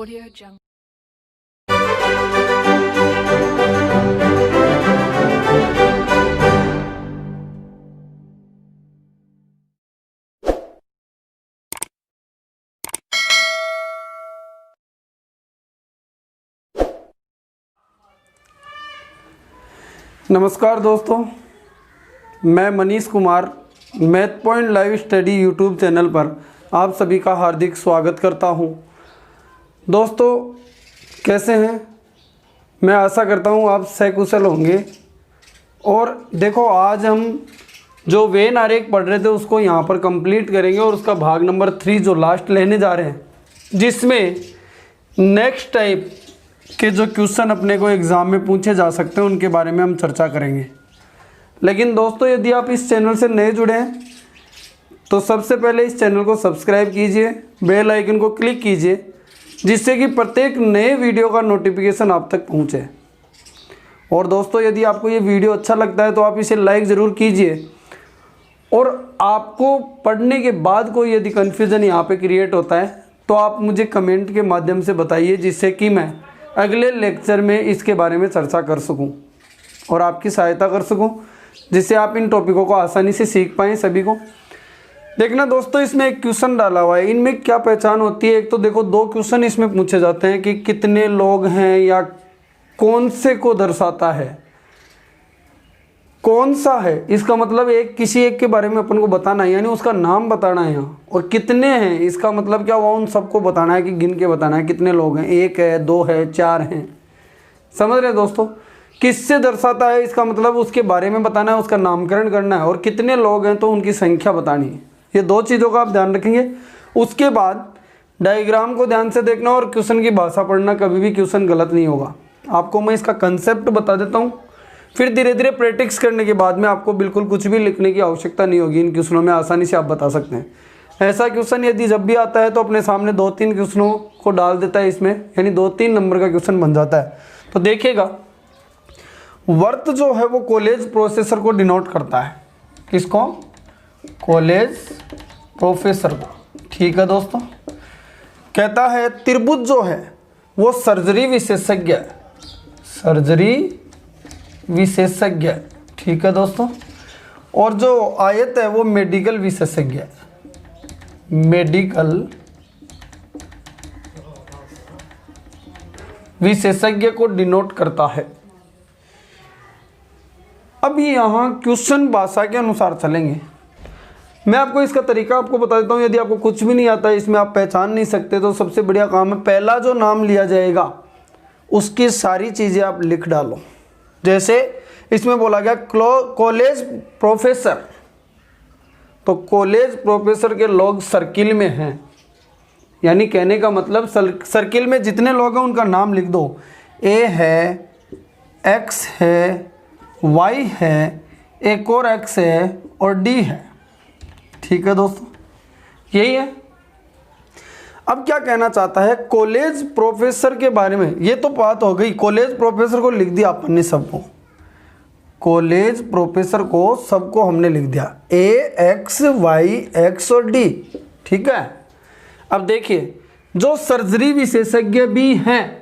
Audio Jungle. नमस्कार दोस्तों, मैं Manish Kumar math point live study YouTube channel पर आप सभी का हार्दिक स्वागत करता हूं। दोस्तों कैसे हैं? मैं आशा करता हूं आप सकुशल होंगे। और देखो, आज हम जो वेन आरेख पढ़ रहे थे उसको यहां पर कंप्लीट करेंगे और उसका भाग नंबर 3 जो लास्ट लेने जा रहे हैं, जिसमें नेक्स्ट टाइप के जो क्वेश्चन अपने को एग्ज़ाम में पूछे जा सकते हैं उनके बारे में हम चर्चा करेंगे। लेकिन दोस्तों, यदि आप इस चैनल से नए जुड़े हैं तो सबसे पहले इस चैनल को सब्सक्राइब कीजिए, बेल आइकन को क्लिक कीजिए, जिससे कि प्रत्येक नए वीडियो का नोटिफिकेशन आप तक पहुंचे। और दोस्तों, यदि आपको ये वीडियो अच्छा लगता है तो आप इसे लाइक ज़रूर कीजिए। और आपको पढ़ने के बाद कोई यदि कन्फ्यूज़न यहाँ पे क्रिएट होता है तो आप मुझे कमेंट के माध्यम से बताइए, जिससे कि मैं अगले लेक्चर में इसके बारे में चर्चा कर सकूं और आपकी सहायता कर सकूं, जिससे आप इन टॉपिकों को आसानी से सीख पाएँ सभी को। देखना दोस्तों, इसमें एक क्वेश्चन डाला हुआ है, इनमें क्या पहचान होती है। एक तो देखो, 2 क्वेश्चन इसमें पूछे जाते हैं कि कितने लोग हैं या कौन से को दर्शाता है, कौन सा है, इसका मतलब एक किसी एक के बारे में अपन को बताना है, यानी उसका नाम बताना है यहाँ। और कितने हैं, इसका मतलब क्या हुआ, उन सबको बताना है कि गिन के बताना है कितने लोग हैं, 1 है, 2 है, 4 हैं। समझ रहे हैं दोस्तों? किससे दर्शाता है, इसका मतलब उसके बारे में बताना है, उसका नामकरण करना है। और कितने लोग हैं तो उनकी संख्या बतानी है। ये 2 चीज़ों का आप ध्यान रखेंगे। उसके बाद डायग्राम को ध्यान से देखना और क्वेश्चन की भाषा पढ़ना, कभी भी क्वेश्चन गलत नहीं होगा। आपको मैं इसका कंसेप्ट बता देता हूँ, फिर धीरे धीरे प्रैक्टिस करने के बाद में आपको बिल्कुल कुछ भी लिखने की आवश्यकता नहीं होगी। इन क्वेश्चनों में आसानी से आप बता सकते हैं। ऐसा क्वेश्चन यदि जब भी आता है तो अपने सामने 2-3 क्वेश्चनों को डाल देता है इसमें, यानी 2-3 नंबर का क्वेश्चन बन जाता है। तो देखिएगा, वर्त जो है वो कॉलेज प्रोफेसर को डिनोट करता है। किसको? कॉलेज प्रोफेसर को। ठीक है दोस्तों। कहता है त्रिभुज जो है वो सर्जरी विशेषज्ञ है। सर्जरी विशेषज्ञ। ठीक है दोस्तों। और जो आयत है वो मेडिकल विशेषज्ञ है। मेडिकल विशेषज्ञ को डिनोट करता है। अब यहाँ क्वेश्चन भाषा के अनुसार चलेंगे। मैं आपको इसका तरीका आपको बता देता हूँ। यदि आपको कुछ भी नहीं आता है, इसमें आप पहचान नहीं सकते, तो सबसे बढ़िया काम है, पहला जो नाम लिया जाएगा उसकी सारी चीज़ें आप लिख डालो। जैसे इसमें बोला गया कॉलेज प्रोफेसर, तो कॉलेज प्रोफेसर के लोग सर्किल में हैं, यानी कहने का मतलब सर्किल में जितने लोग हैं उनका नाम लिख दो। ए है, एक्स है, वाई है, एक और एक्स है और डी है। ठीक है दोस्तों, यही है। अब क्या कहना चाहता है कॉलेज प्रोफेसर के बारे में, ये तो बात हो गई। कॉलेज प्रोफेसर को लिख दिया अपन ने सबको, कॉलेज प्रोफेसर को सबको हमने लिख दिया, ए, एक्स, वाई, एक्स और डी। ठीक है। अब देखिए, जो सर्जरी विशेषज्ञ भी हैं,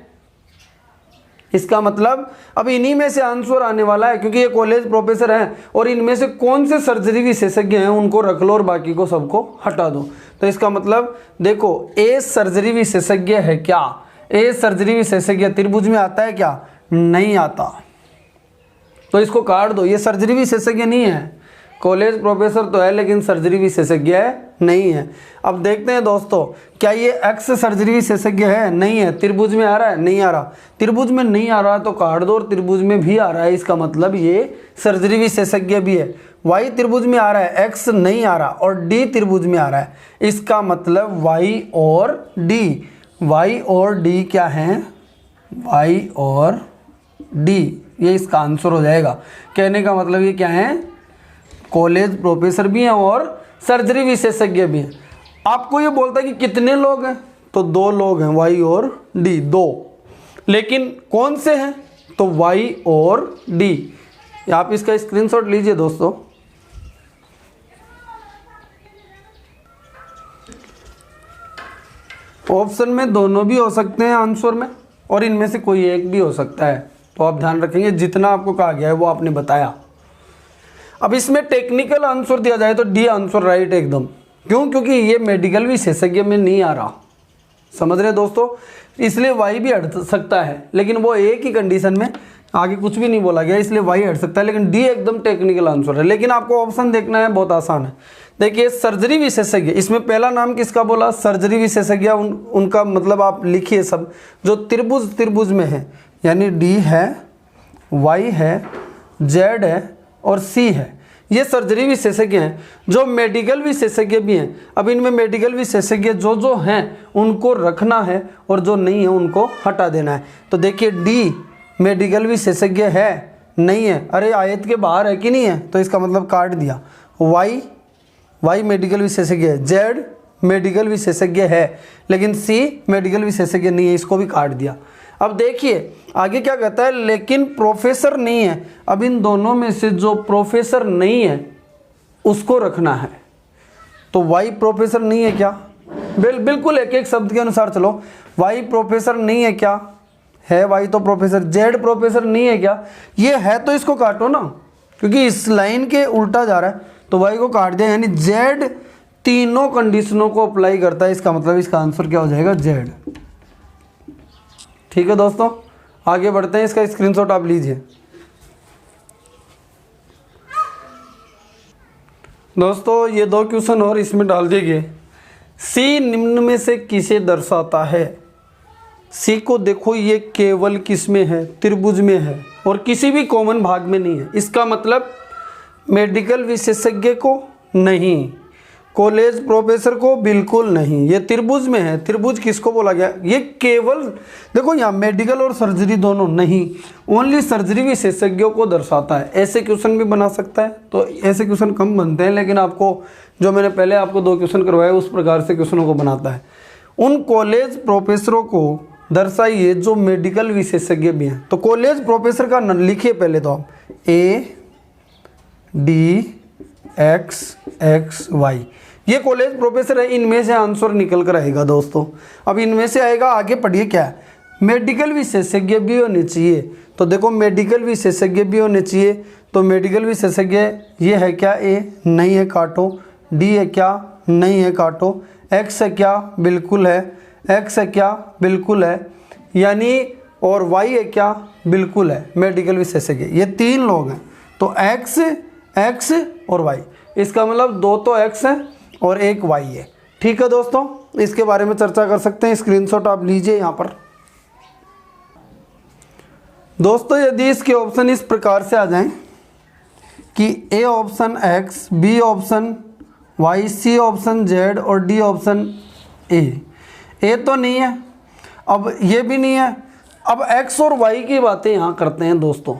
इसका मतलब अब इन्हीं में से आंसर आने वाला है, क्योंकि ये कॉलेज प्रोफेसर हैं। और इनमें से कौन से सर्जरी विशेषज्ञ हैं उनको रख लो और बाकी को सबको हटा दो। तो इसका मतलब देखो, ए सर्जरी विशेषज्ञ है क्या? ए सर्जरी विशेषज्ञ त्रिभुज में आता है क्या? नहीं आता, तो इसको काट दो। ये सर्जरी विशेषज्ञ नहीं है। कॉलेज प्रोफेसर तो है लेकिन सर्जरी विशेषज्ञ नहीं है। अब देखते हैं दोस्तों, क्या ये एक्स सर्जरी विशेषज्ञ है? नहीं है। त्रिभुज में आ रहा है? नहीं आ रहा। त्रिभुज में नहीं आ रहा तो काट दो, और त्रिभुज में भी आ रहा है, इसका मतलब ये सर्जरी विशेषज्ञ भी है। वाई त्रिभुज में आ रहा है, एक्स नहीं आ रहा, और डी त्रिभुज में आ रहा है, इसका मतलब वाई और डी। वाई और डी क्या है? वाई और डी, ये इसका आंसर हो जाएगा। कहने का मतलब ये क्या है? कॉलेज प्रोफेसर भी हैं और सर्जरी विशेषज्ञ भी हैं। आपको ये बोलता है कि कितने लोग हैं, तो 2 लोग हैं, वाई और डी, 2। लेकिन कौन से हैं? तो वाई और डी। आप इसका स्क्रीनशॉट लीजिए दोस्तों। ऑप्शन में दोनों भी हो सकते हैं आंसर में, और इनमें से कोई एक भी हो सकता है। तो आप ध्यान रखेंगे जितना आपको कहा गया है वो आपने बताया। अब इसमें टेक्निकल आंसर दिया जाए तो डी आंसर राइट एकदम। क्यों? क्योंकि ये मेडिकल विशेषज्ञ में नहीं आ रहा, समझ रहे दोस्तों, इसलिए वाई भी हट सकता है, लेकिन वो एक ही कंडीशन में, आगे कुछ भी नहीं बोला गया, इसलिए वाई हट सकता है, लेकिन डी एकदम टेक्निकल आंसर है। लेकिन आपको ऑप्शन देखना है, बहुत आसान है। देखिए सर्जरी विशेषज्ञ, इसमें पहला नाम किसका बोला? सर्जरी विशेषज्ञ। उनका मतलब आप लिखिए सब, जो त्रिभुज में है, यानी डी है, वाई है, जेड है और सी है, ये सर्जरी विशेषज्ञ हैं। जो मेडिकल विशेषज्ञ भी हैं, अब इनमें मेडिकल विशेषज्ञ जो हैं उनको रखना है और जो नहीं है उनको हटा देना है। तो देखिए डी मेडिकल विशेषज्ञ है, नहीं है, अरे आयत के बाहर है कि नहीं है, तो इसका मतलब काट दिया। वाई मेडिकल विशेषज्ञ है, जेड मेडिकल विशेषज्ञ है, लेकिन सी मेडिकल विशेषज्ञ नहीं है, इसको भी काट दिया। अब देखिए आगे क्या कहता है, लेकिन प्रोफेसर नहीं है। अब इन दोनों में से जो प्रोफेसर नहीं है उसको रखना है। तो वाई प्रोफेसर नहीं है क्या? बिल्कुल एक एक शब्द के अनुसार चलो। वाई प्रोफेसर नहीं है क्या? है वाई तो प्रोफेसर। जेड प्रोफेसर नहीं है क्या? ये है, तो इसको काटो ना, क्योंकि इस लाइन के उल्टा जा रहा है, तो वाई को काट दिया। यानी जेड तीनों कंडीशनों को अप्लाई करता है, इसका मतलब इसका आंसर क्या हो जाएगा? जेड। ठीक है दोस्तों, आगे बढ़ते हैं, इसका स्क्रीनशॉट आप लीजिए। दोस्तों ये 2 क्वेश्चन और इसमें डाल दिए गए। सी निम्न में से किसे दर्शाता है? सी को देखो, ये केवल किस में है? त्रिभुज में है और किसी भी कॉमन भाग में नहीं है। इसका मतलब मेडिकल विशेषज्ञ को नहीं, कॉलेज प्रोफेसर को बिल्कुल नहीं, ये त्रिभुज में है। त्रिभुज किसको बोला गया? ये केवल देखो यहाँ मेडिकल और सर्जरी दोनों नहीं, ओनली सर्जरी विशेषज्ञों को दर्शाता है। ऐसे क्वेश्चन भी बना सकता है, तो ऐसे क्वेश्चन कम बनते हैं, लेकिन आपको जो मैंने पहले आपको 2 क्वेश्चन करवाए उस प्रकार से क्वेश्चनों को बनाता है। उन कॉलेज प्रोफेसरों को दर्शाइए जो मेडिकल विशेषज्ञ भी हैं। तो कॉलेज प्रोफेसर का लिखिए पहले तो आप, ADXXY, ये कॉलेज प्रोफेसर है। इनमें से आंसर निकल कर आएगा दोस्तों। अब इनमें से आएगा, आगे पढ़िए क्या है, मेडिकल विशेषज्ञ भी होने चाहिए। तो देखो मेडिकल विशेषज्ञ भी होने चाहिए, तो मेडिकल विशेषज्ञ ये है क्या? ए नहीं है, काटो। डी है क्या? नहीं है, काटो। एक्स है क्या? बिल्कुल है। एक्स है क्या? बिल्कुल है। यानी और वाई है क्या? बिल्कुल है, मेडिकल विशेषज्ञ। ये 3 लोग हैं, तो एक्स और वाई, इसका मतलब 2 तो एक्स है और 1 वाई है। ठीक है दोस्तों, इसके बारे में चर्चा कर सकते हैं। स्क्रीनशॉट आप लीजिए यहाँ पर। दोस्तों यदि इसके ऑप्शन इस प्रकार से आ जाएं कि A option X, B option Y, C option Z और डी ऑप्शन ए तो नहीं है, अब ये भी नहीं है। अब एक्स और वाई की बातें यहाँ करते हैं दोस्तों।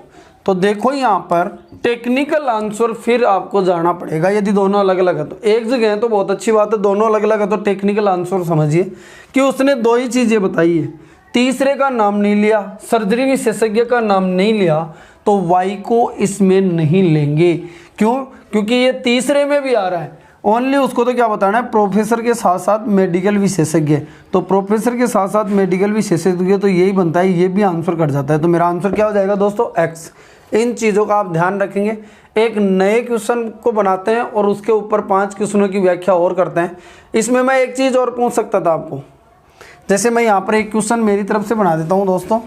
तो देखो यहाँ पर टेक्निकल आंसर फिर आपको जाना पड़ेगा। यदि दोनों अलग अलग है, तो एक जगह है तो बहुत अच्छी बात है, दोनों अलग अलग है तो टेक्निकल आंसर समझिए कि उसने 2 ही चीज़ें बताई है, तीसरे का नाम नहीं लिया, सर्जरी विशेषज्ञ का नाम नहीं लिया, तो वाई को इसमें नहीं लेंगे। क्यों? क्योंकि ये तीसरे में भी आ रहा है। ओनली उसको तो क्या बताना है, प्रोफेसर के साथ साथ मेडिकल विशेषज्ञ। तो प्रोफेसर के साथ साथ मेडिकल विशेषज्ञ, तो यही बनता है, ये भी आंसर कट जाता है। तो मेरा आंसर क्या हो जाएगा दोस्तों? एक्स। इन चीज़ों का आप ध्यान रखेंगे। एक नए क्वेश्चन को बनाते हैं और उसके ऊपर 5 क्वेश्चनों की व्याख्या और करते हैं। इसमें मैं एक चीज़ और पूछ सकता था आपको, जैसे मैं यहाँ पर एक क्वेश्चन मेरी तरफ से बना देता हूँ दोस्तों।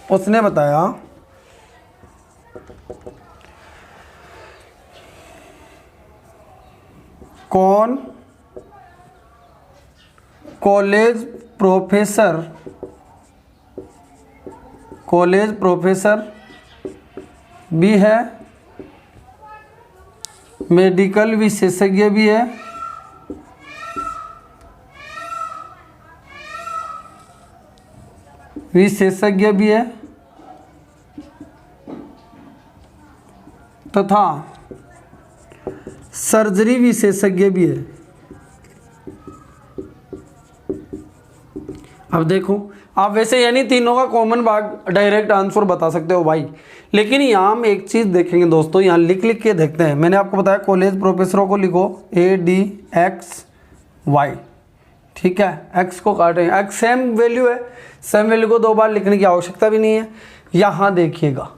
उसने बताया कौन कॉलेज प्रोफेसर भी है, मेडिकल विशेषज्ञ भी है, तथा सर्जरी विशेषज्ञ भी है। अब देखो आप वैसे यानी तीनों का कॉमन भाग डायरेक्ट आंसर बता सकते हो भाई, लेकिन यहाँ हम एक चीज़ देखेंगे दोस्तों, यहाँ लिख के देखते हैं। मैंने आपको बताया कॉलेज प्रोफेसरों को लिखो ADXY, ठीक है, x को काटेंगे, x सेम वैल्यू है, सेम वैल्यू को 2 बार लिखने की आवश्यकता भी नहीं है। यहाँ देखिएगा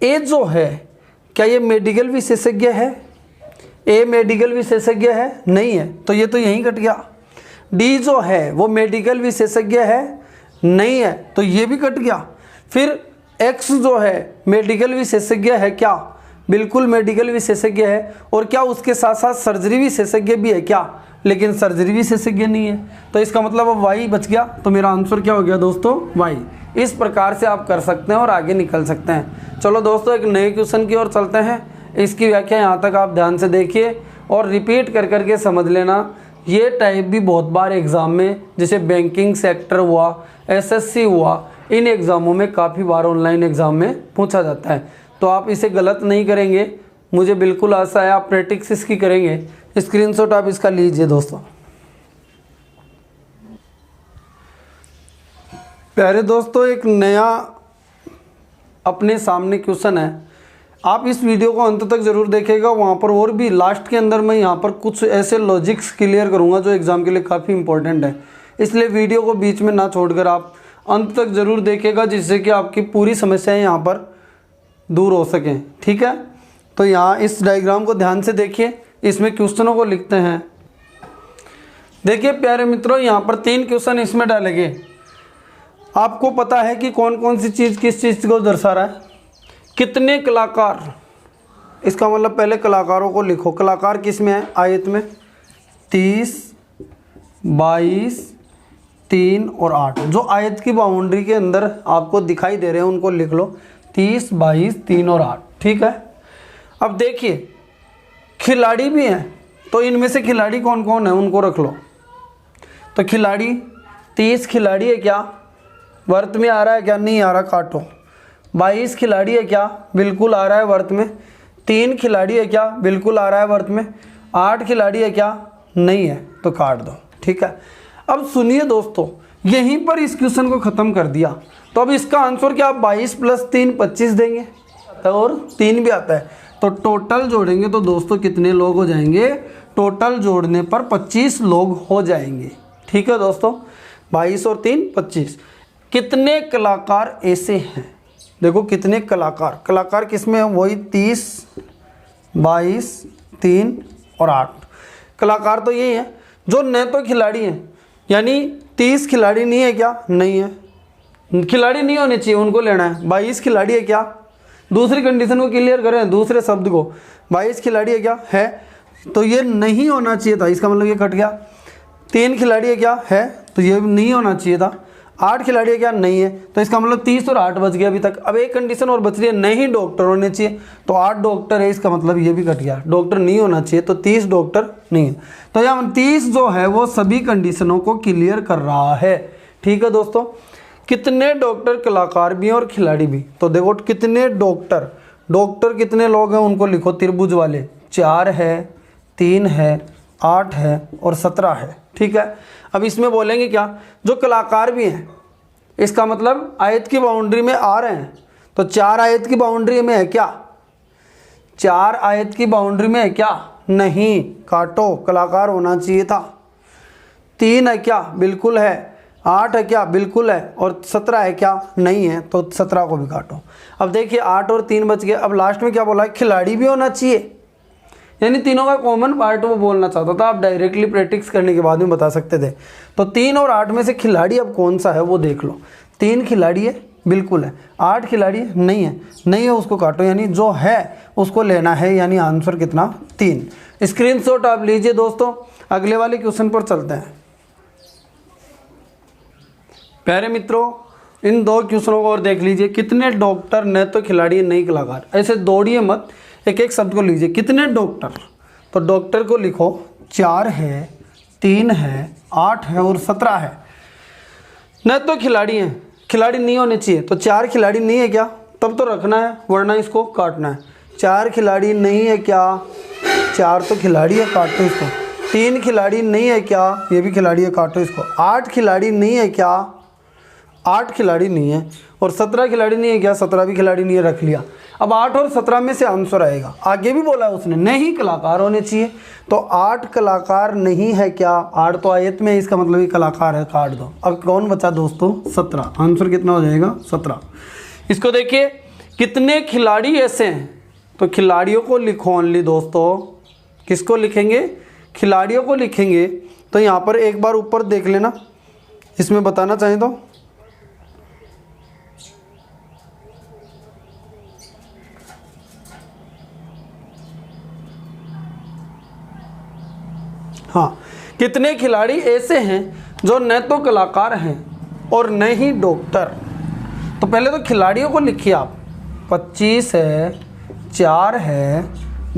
ए जो है क्या ये मेडिकल विशेषज्ञ है? ए मेडिकल विशेषज्ञ है? नहीं है, तो ये तो यहीं कट गया। डी जो है वो मेडिकल विशेषज्ञ है? नहीं है, तो ये भी कट गया। फिर एक्स जो है मेडिकल विशेषज्ञ है क्या? बिल्कुल मेडिकल विशेषज्ञ है। और क्या उसके साथ साथ सर्जरी विशेषज्ञ भी है क्या? लेकिन सर्जरी विशेषज्ञ नहीं है, तो इसका मतलब अब वाई बच गया। तो मेरा आंसर क्या हो गया दोस्तों? वाई। इस प्रकार से आप कर सकते हैं और आगे निकल सकते हैं। चलो दोस्तों एक नए क्वेश्चन की ओर चलते हैं। इसकी व्याख्या यहाँ तक आप ध्यान से देखिए और रिपीट कर करके समझ लेना। ये टाइप भी बहुत बार एग्ज़ाम में, जैसे बैंकिंग सेक्टर हुआ, एसएससी हुआ, इन एग्ज़ामों में काफ़ी बार ऑनलाइन एग्ज़ाम में पूछा जाता है। तो आप इसे गलत नहीं करेंगे, मुझे बिल्कुल आशा है आप प्रैक्टिस इसकी करेंगे। स्क्रीनशॉट आप इसका लीजिए दोस्तों। प्यारे दोस्तों एक नया अपने सामने क्वेश्चन है, आप इस वीडियो को अंत तक ज़रूर देखिएगा। वहाँ पर और भी लास्ट के अंदर मैं यहाँ पर कुछ ऐसे लॉजिक्स क्लियर करूँगा जो एग्ज़ाम के लिए काफ़ी इंपॉर्टेंट है, इसलिए वीडियो को बीच में ना छोड़कर आप अंत तक ज़रूर देखिएगा, जिससे कि आपकी पूरी समस्याएं यहाँ पर दूर हो सकें। ठीक है, तो यहाँ इस डायग्राम को ध्यान से देखिए, इसमें क्वेश्चनों को लिखते हैं। देखिए प्यारे मित्रों, यहाँ पर 3 क्वेश्चन इसमें डालेंगे। आपको पता है कि कौन कौन सी चीज़ किस चीज़ को दर्शा रहा है। कितने कलाकार, इसका मतलब पहले कलाकारों को लिखो। कलाकार किस में है? आयत में 30, 22, 3 और 8। जो आयत की बाउंड्री के अंदर आपको दिखाई दे रहे हैं उनको लिख लो, 30, 22, 3 और 8। ठीक है, अब देखिए खिलाड़ी भी हैं, तो इनमें से खिलाड़ी कौन कौन है उनको रख लो। तो खिलाड़ी 30 खिलाड़ी है क्या? वर्त में आ रहा है क्या? नहीं आ रहा, काटो। 22 खिलाड़ी है क्या? बिल्कुल आ रहा है वर्त में। 3 खिलाड़ी है क्या? बिल्कुल आ रहा है वर्त में। 8 खिलाड़ी है क्या? नहीं है, तो काट दो। ठीक है, अब सुनिए दोस्तों, यहीं पर इस क्वेश्चन को ख़त्म कर दिया। तो अब इसका आंसर क्या? 22 + 3 25 देंगे, और 3 भी आता है, तो टोटल जोड़ेंगे तो दोस्तों कितने लोग हो जाएंगे? टोटल जोड़ने पर 25 लोग हो जाएंगे। ठीक है दोस्तों, 22 और 3 25। कितने कलाकार ऐसे हैं? देखो कितने कलाकार, कलाकार किस में है? वही 30, 22, 3 और 8 कलाकार तो यही है जो न तो खिलाड़ी हैं। यानी 30 खिलाड़ी नहीं है क्या? नहीं है, खिलाड़ी नहीं होने चाहिए, उनको लेना है। 22 खिलाड़ी है क्या? दूसरी कंडीशन को क्लियर करें, दूसरे शब्द को। 22 खिलाड़ी है क्या? है, तो ये नहीं होना चाहिए था, इसका मतलब ये कट गया। 3 खिलाड़ी है क्या? है, तो ये नहीं होना चाहिए था। 8 खिलाड़ी है क्या? नहीं है, तो इसका मतलब 30 और 8 बच गया अभी तक। अब एक कंडीशन और बच रही है, नहीं डॉक्टर होने चाहिए, तो 8 डॉक्टर है, इसका मतलब ये भी कट गया। डॉक्टर नहीं होना चाहिए, तो 30 डॉक्टर नहीं है। तो यहाँ 30 जो है वो सभी कंडीशनों को क्लियर कर रहा है। ठीक है दोस्तों, कितने डॉक्टर कलाकार भी हैं और खिलाड़ी भी। तो देखो कितने डॉक्टर, डॉक्टर कितने लोग हैं उनको लिखो, त्रिभुज वाले। 4 है, 3 है, 8 है और 17 है। ठीक है, अब इसमें बोलेंगे क्या? जो कलाकार भी हैं, इसका मतलब आयत की बाउंड्री में आ रहे हैं। तो 4 आयत की बाउंड्री में है क्या? 4 आयत की बाउंड्री में है क्या? नहीं, काटो, कलाकार होना चाहिए था। 3 है क्या? बिल्कुल है। 8 है क्या? बिल्कुल है। और 17 है क्या? नहीं है, तो 17 को भी काटो। अब देखिए 8 और 3 बच गए। अब लास्ट में क्या बोला है? खिलाड़ी भी होना चाहिए, यानी तीनों का कॉमन पार्ट वो बोलना चाहता था। आप डायरेक्टली प्रैक्टिस करने के बाद में बता सकते थे। तो 3 और 8 में से खिलाड़ी अब कौन सा है वो देख लो। 3 खिलाड़ी है, बिल्कुल है। 8 खिलाड़ी है, नहीं है, नहीं है, उसको काटो, यानी जो है उसको लेना है। यानी आंसर कितना? 3। स्क्रीनशॉट आप लीजिए दोस्तों। अगले वाले क्वेश्चन पर चलते हैं। प्यारे मित्रों, इन 2 क्वेश्चनों को और देख लीजिए। कितने डॉक्टर न तो खिलाड़ी नहीं कलाकार, ऐसे दौड़िए मत, एक एक शब्द को लीजिए। कितने डॉक्टर, तो डॉक्टर को लिखो 4 है, 3 है, 8 है और 17 है। न तो खिलाड़ी हैं, खिलाड़ी नहीं होने चाहिए, तो 4 खिलाड़ी नहीं है क्या? तब तो रखना है, वरना इसको काटना है। 4 खिलाड़ी नहीं है क्या? 4 तो खिलाड़ी है, काटो इसको। 3 खिलाड़ी नहीं है क्या? ये भी खिलाड़ी है, काटो इसको। 8 खिलाड़ी नहीं है क्या? 8 खिलाड़ी नहीं है। और 17 खिलाड़ी नहीं है क्या? 17 भी खिलाड़ी नहीं है, रख लिया। अब 8 और 17 में से आंसर आएगा। आगे भी बोला उसने नहीं कलाकार होने चाहिए, तो 8 कलाकार नहीं है क्या? 8 तो आयत में, इसका मतलब ये कलाकार है, काट दो। अब कौन बचा दोस्तों? 17। आंसर कितना हो जाएगा? 17। इसको देखिए कितने खिलाड़ी ऐसे हैं, तो खिलाड़ियों को लिखो ओनली दोस्तों। किसको लिखेंगे? खिलाड़ियों को लिखेंगे। तो यहाँ पर एक बार ऊपर देख लेना, इसमें बताना चाहें तो हाँ, कितने खिलाड़ी ऐसे हैं जो न तो कलाकार हैं और न ही डॉक्टर। तो पहले तो खिलाड़ियों को लिखिए आप। 25 है, 4 है,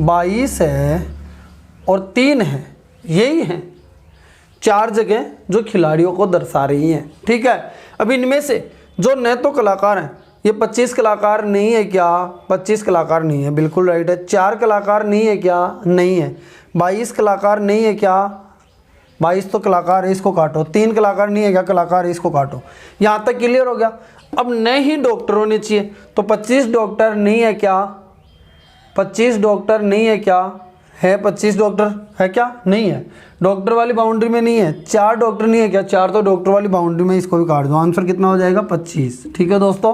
22 है और 3 है, यही हैं 4 जगह जो खिलाड़ियों को दर्शा रही हैं। ठीक है, अब इनमें से जो न तो कलाकार हैं, ये 25 कलाकार नहीं है क्या? 25 कलाकार नहीं है, बिल्कुल राइट है। 4 कलाकार नहीं है क्या? नहीं है। 22 कलाकार नहीं है क्या? 22 तो कलाकार है, इसको काटो। 3 कलाकार नहीं है क्या? कलाकार है, इसको काटो। यहाँ तक क्लियर हो गया। अब न ही डॉक्टर होने चाहिए, तो 25 डॉक्टर नहीं है क्या? 25 डॉक्टर नहीं है क्या? है 25 डॉक्टर है क्या? नहीं है, डॉक्टर वाली बाउंड्री में नहीं है। 4 डॉक्टर नहीं है क्या? 4 तो डॉक्टर वाली बाउंड्री में, इसको भी काट दो। आंसर कितना हो जाएगा? 25। ठीक है दोस्तों,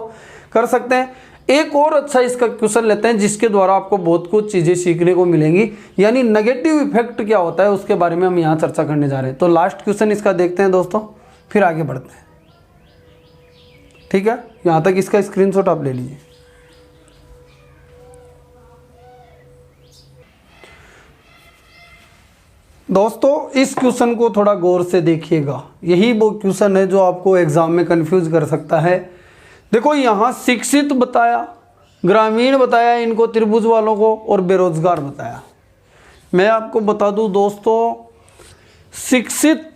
कर सकते हैं। एक और अच्छा इसका क्वेश्चन लेते हैं जिसके द्वारा आपको बहुत कुछ चीज़ें सीखने को मिलेंगी, यानी नेगेटिव इफेक्ट क्या होता है उसके बारे में हम यहाँ चर्चा करने जा रहे हैं। तो लास्ट क्वेश्चन इसका देखते हैं दोस्तों, फिर आगे बढ़ते हैं। ठीक है, यहाँ तक इसका स्क्रीनशॉट आप ले लीजिए। दोस्तों इस क्वेश्चन को थोड़ा गौर से देखिएगा, यही वो क्वेश्चन है जो आपको एग्जाम में कंफ्यूज कर सकता है। देखो यहाँ शिक्षित बताया, ग्रामीण बताया इनको त्रिभुज वालों को, और बेरोजगार बताया। मैं आपको बता दूं दोस्तों, शिक्षित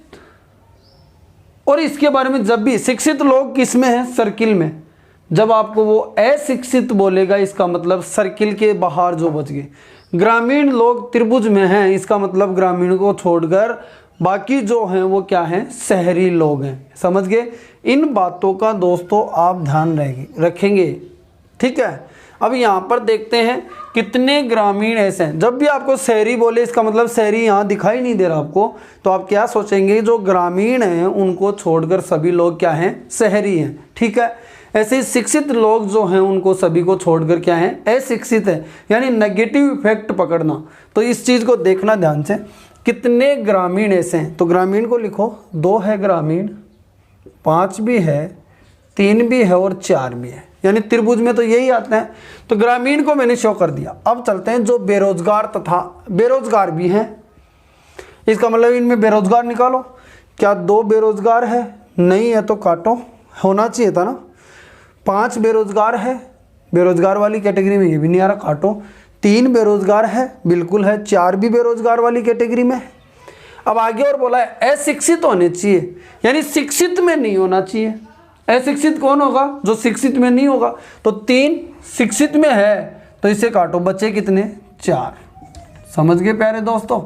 और इसके बारे में जब भी शिक्षित लोग किस में है? सर्किल में। जब आपको वो अशिक्षित बोलेगा इसका मतलब सर्किल के बाहर जो बच गए। ग्रामीण लोग त्रिभुज में हैं, इसका मतलब ग्रामीण को छोड़कर बाकी जो हैं वो क्या हैं? शहरी लोग हैं। समझ गए? इन बातों का दोस्तों आप ध्यान रखेंगे। ठीक है, अब यहाँ पर देखते हैं कितने ग्रामीण ऐसे हैं। जब भी आपको शहरी बोले इसका मतलब शहरी यहाँ दिखाई नहीं दे रहा आपको, तो आप क्या सोचेंगे? जो ग्रामीण हैं उनको छोड़कर सभी लोग क्या हैं? शहरी हैं। ठीक है, ऐसे ही शिक्षित लोग जो हैं उनको सभी को छोड़कर क्या हैं? अशिक्षित है, यानी नेगेटिव इफेक्ट पकड़ना। तो इस चीज़ को देखना ध्यान से, कितने ग्रामीण ऐसे हैं? तो ग्रामीण को लिखो, 2 है ग्रामीण, 5 भी है, 3 भी है और 4 भी है, यानी त्रिभुज में तो यही आते हैं। तो ग्रामीण को मैंने शो कर दिया। अब चलते हैं जो बेरोजगार तथा बेरोजगार भी हैं, इसका मतलब इनमें बेरोजगार निकालो। क्या 2 बेरोजगार है? नहीं है तो काटो, होना चाहिए था ना। 5 बेरोजगार है, बेरोजगार वाली कैटेगरी में, ये भी नहीं आ रहा, काटो। 3 बेरोजगार है, बिल्कुल है। 4 भी बेरोजगार वाली कैटेगरी में है। अब आगे और बोला है अशिक्षित होने चाहिए, यानी शिक्षित में नहीं होना चाहिए। अशिक्षित कौन होगा? जो शिक्षित में नहीं होगा। तो 3 शिक्षित में है, तो इसे काटो, बच्चे कितने? 4। समझ गए प्यारे दोस्तों?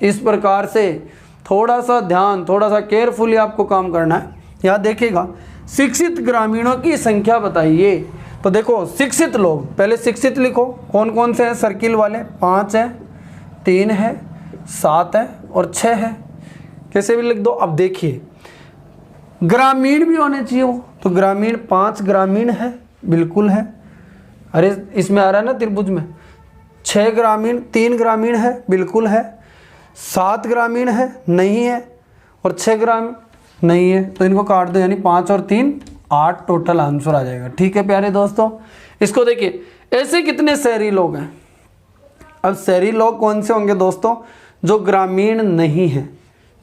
इस प्रकार से थोड़ा सा ध्यान, थोड़ा सा केयरफुली आपको काम करना है। यहाँ देखिएगा, शिक्षित ग्रामीणों की संख्या बताइए। तो देखो शिक्षित लोग, पहले शिक्षित लिखो, कौन कौन से हैं? सर्किल वाले 5 है, 3 है, 7 है और 6 है, कैसे भी लिख दो। अब देखिए ग्रामीण भी होने चाहिए वो, तो ग्रामीण 5 ग्रामीण है, बिल्कुल है। अरे इसमें आ रहा है ना त्रिभुज में। 6 ग्रामीण, 3 ग्रामीण है, बिल्कुल है। 7 ग्रामीण है, नहीं है। और 6 ग्रामीण नहीं है, तो इनको काट दो, यानी 5 और 3 8 टोटल आंसर आ जाएगा। ठीक है प्यारे दोस्तों, इसको देखिए ऐसे कितने शहरी लोग हैं। अब शहरी लोग कौन से होंगे दोस्तों? जो ग्रामीण नहीं हैं।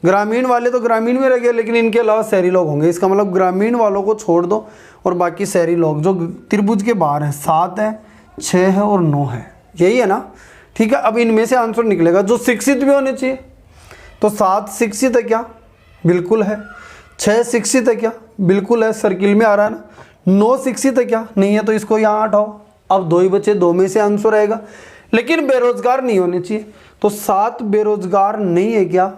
ग्रामीण वाले तो ग्रामीण में रह गए, लेकिन इनके अलावा शहरी लोग होंगे। इसका मतलब ग्रामीण वालों को छोड़ दो और बाकी शहरी लोग जो त्रिभुज के बाहर हैं। 7 है, 6 है और 9 है, यही है ना। ठीक है, अब इनमें से आंसर निकलेगा जो शिक्षित भी होने चाहिए। तो 7 शिक्षित है क्या? बिल्कुल है। 6 शिक्षित है क्या? बिल्कुल है, सर्किल में आ रहा है ना। 9 शिक्षित है क्या? नहीं है, तो इसको यहाँ हटाओ। अब 2 ही बचे, 2 में से आंसर आएगा। लेकिन बेरोजगार नहीं होने चाहिए, तो 7 बेरोजगार नहीं है क्या?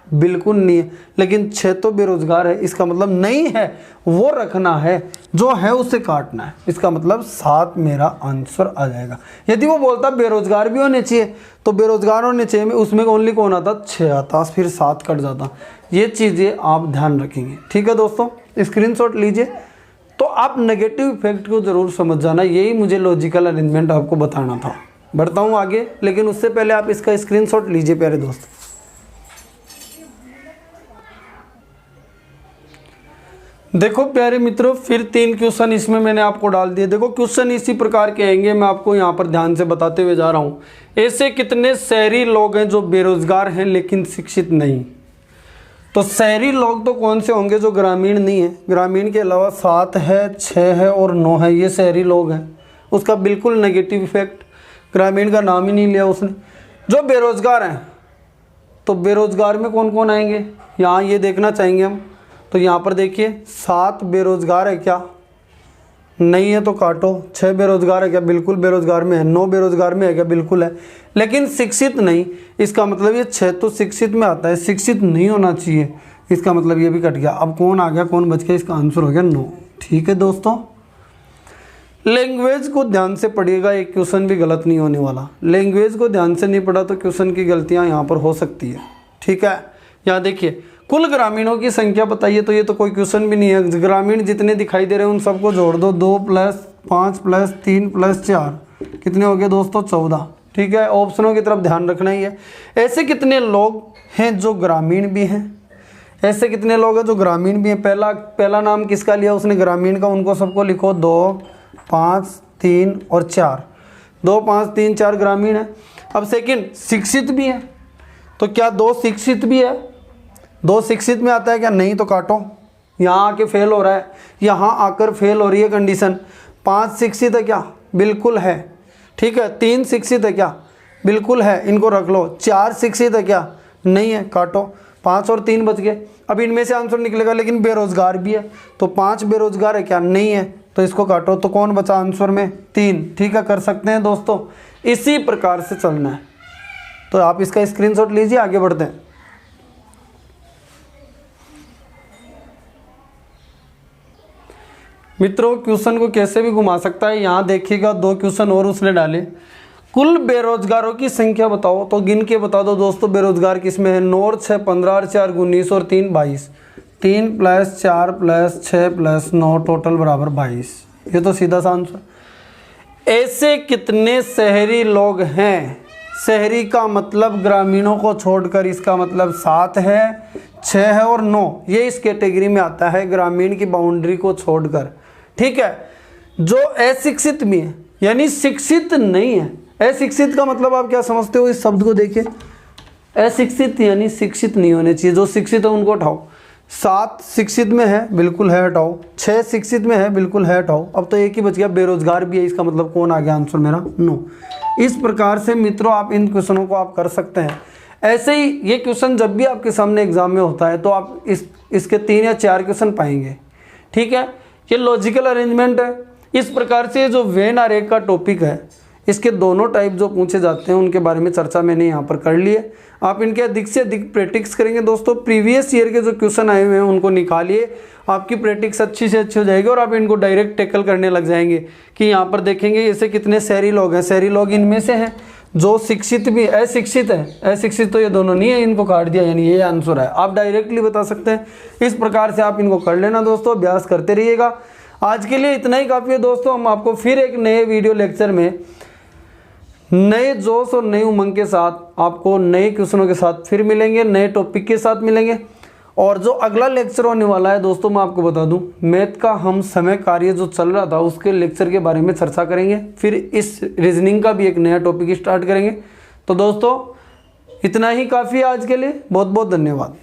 बिल्कुल नहीं है, लेकिन 6 तो बेरोजगार है, इसका मतलब नहीं है वो रखना है, जो है उसे काटना है। इसका मतलब 7 मेरा आंसर आ जाएगा। यदि वो बोलता बेरोजगार भी होने चाहिए तो बेरोजगार होने चाहिए में उसमें ओनली कौन आता, 6 आता, फिर 7 कट जाता। ये चीज़ें आप ध्यान रखेंगे, ठीक है दोस्तों। स्क्रीनशॉट लीजिए। तो आप नेगेटिव इफेक्ट को ज़रूर समझ जाना, यही मुझे लॉजिकल अरेंजमेंट आपको बताना था। बढ़ता हूँ आगे, लेकिन उससे पहले आप इसका स्क्रीनशॉट लीजिए प्यारे दोस्त। देखो प्यारे मित्रों, फिर 3 क्वेश्चन इसमें मैंने आपको डाल दिए। देखो क्वेश्चन इसी प्रकार के आएंगे, मैं आपको यहाँ पर ध्यान से बताते हुए जा रहा हूँ। ऐसे कितने शहरी लोग हैं जो बेरोजगार हैं लेकिन शिक्षित नहीं? तो शहरी लोग तो कौन से होंगे, जो ग्रामीण नहीं है। ग्रामीण के अलावा 7 है, 6 है और 9 है, ये शहरी लोग हैं। उसका बिल्कुल नेगेटिव इफेक्ट, ग्रामीण का नाम ही नहीं लिया उसने। जो बेरोजगार हैं, तो बेरोजगार में कौन कौन आएंगे, यहाँ ये देखना चाहेंगे हम। तो यहाँ पर देखिए 7 बेरोजगार है क्या, नहीं है तो काटो। 6 बेरोजगार है क्या, बिल्कुल बेरोजगार में है। 9 बेरोजगार में है क्या, बिल्कुल है, लेकिन शिक्षित नहीं। इसका मतलब ये 6 तो शिक्षित में आता है, शिक्षित नहीं होना चाहिए, इसका मतलब ये भी कट गया। अब कौन आ गया, कौन बच गया, इसका आंसर हो गया 9। ठीक है दोस्तों, लैंग्वेज को ध्यान से पढ़िएगा, एक क्वेश्चन भी गलत नहीं होने वाला। लैंग्वेज को ध्यान से नहीं पढ़ा तो क्वेश्चन की गलतियाँ यहाँ पर हो सकती है, ठीक है। यहाँ देखिए कुल ग्रामीणों की संख्या बताइए, तो ये तो कोई क्वेश्चन भी नहीं है। ग्रामीण जितने दिखाई दे रहे हैं उन सबको जोड़ दो, 2 + 5 + 3 + 4 कितने हो गए दोस्तों, 14। ठीक है, ऑप्शनों की तरफ ध्यान रखना ही है। ऐसे कितने लोग हैं जो ग्रामीण भी हैं, ऐसे कितने लोग हैं जो ग्रामीण भी हैं। पहला नाम किसका लिया उसने, ग्रामीण का, उनको सबको लिखो 2, 5, 3 और 4। 2, 5, 3, 4 ग्रामीण है। अब सेकंड शिक्षित भी है, तो क्या 2 शिक्षित भी है, 2 शिक्षित में आता है क्या, नहीं तो काटो। यहाँ आके फेल हो रहा है, यहाँ आकर फेल हो रही है कंडीशन। 5 शिक्षित है क्या, बिल्कुल है, ठीक है। 3 शिक्षित है क्या, बिल्कुल है, इनको रख लो। 4 शिक्षित है क्या, नहीं है, काटो। 5 और 3 बच गए। अब इनमें से आंसर निकलेगा, लेकिन बेरोजगार भी है, तो 5 बेरोजगार है क्या, नहीं है, तो इसको काटो। तो कौन बचा आंसर में, 3। ठीक है, कर सकते हैं दोस्तों, इसी प्रकार से चलना है। तो आप इसका स्क्रीनशॉट लीजिए, आगे बढ़ते हैं। मित्रों क्वेश्चन को कैसे भी घुमा सकता है। यहाँ देखिएगा 2 क्वेश्चन और उसने डाले। कुल बेरोजगारों की संख्या बताओ, तो गिन के बता दो दोस्तों बेरोजगार किसमें है। 9 और 6 15 और 4 19 और 3 22। 3 + 4 + 6 + 9 टोटल बराबर 22। ये तो सीधा सा आंसर। ऐसे कितने शहरी लोग हैं, शहरी का मतलब ग्रामीणों को छोड़कर, इसका मतलब 7 है, 6 है और 9, ये इस कैटेगरी में आता है, ग्रामीण की बाउंड्री को छोड़कर। ठीक है, जो अशिक्षित भी है यानी शिक्षित नहीं है। अशिक्षित का मतलब आप क्या समझते हो, इस शब्द को देखिए। अशिक्षित यानी शिक्षित नहीं होने चाहिए, जो शिक्षित है उनको हटाओ। 7 शिक्षित में है, बिल्कुल है, हटाओ। 6 शिक्षित में है, बिल्कुल है, हटाओ। अब तो एक ही बच गया, बेरोजगार भी है, इसका मतलब कौन आ गया आंसर मेरा, 9। इस प्रकार से मित्रों आप इन क्वेश्चनों को आप कर सकते हैं। ऐसे ही ये क्वेश्चन जब भी आपके सामने एग्जाम में होता है तो आप इसके 3 या 4 क्वेश्चन पाएंगे। ठीक है, ये लॉजिकल अरेंजमेंट है। इस प्रकार से जो वेन आरेख का टॉपिक है, इसके दोनों टाइप जो पूछे जाते हैं उनके बारे में चर्चा मैंने यहाँ पर कर ली है। आप इनके अधिक से अधिक प्रैक्टिस करेंगे दोस्तों। प्रीवियस ईयर के जो क्वेश्चन आए हुए हैं उनको निकालिए, आपकी प्रैक्टिस अच्छी से अच्छी हो जाएगी और आप इनको डायरेक्ट टैकल करने लग जाएंगे कि यहाँ पर देखेंगे ऐसे कितने शहरी लोग हैं। शहरी लोग इनमें से हैं जो शिक्षित भी, अशिक्षित है। अशिक्षित तो ये दोनों नहीं है, इनको काट दिया, यानी ये आंसर है। आप डायरेक्टली बता सकते हैं। इस प्रकार से आप इनको कर लेना दोस्तों, अभ्यास करते रहिएगा। आज के लिए इतना ही काफ़ी है दोस्तों। हम आपको फिर एक नए वीडियो लेक्चर में नए जोश और नई उमंग के साथ, आपको नए क्वेश्चनों के साथ फिर मिलेंगे, नए टॉपिक के साथ मिलेंगे। और जो अगला लेक्चर होने वाला है दोस्तों, मैं आपको बता दूं, मैथ का हम समय कार्य जो चल रहा था उसके लेक्चर के बारे में चर्चा करेंगे। फिर इस रीजनिंग का भी एक नया टॉपिक स्टार्ट करेंगे। तो दोस्तों इतना ही काफ़ी है आज के लिए। बहुत बहुत धन्यवाद।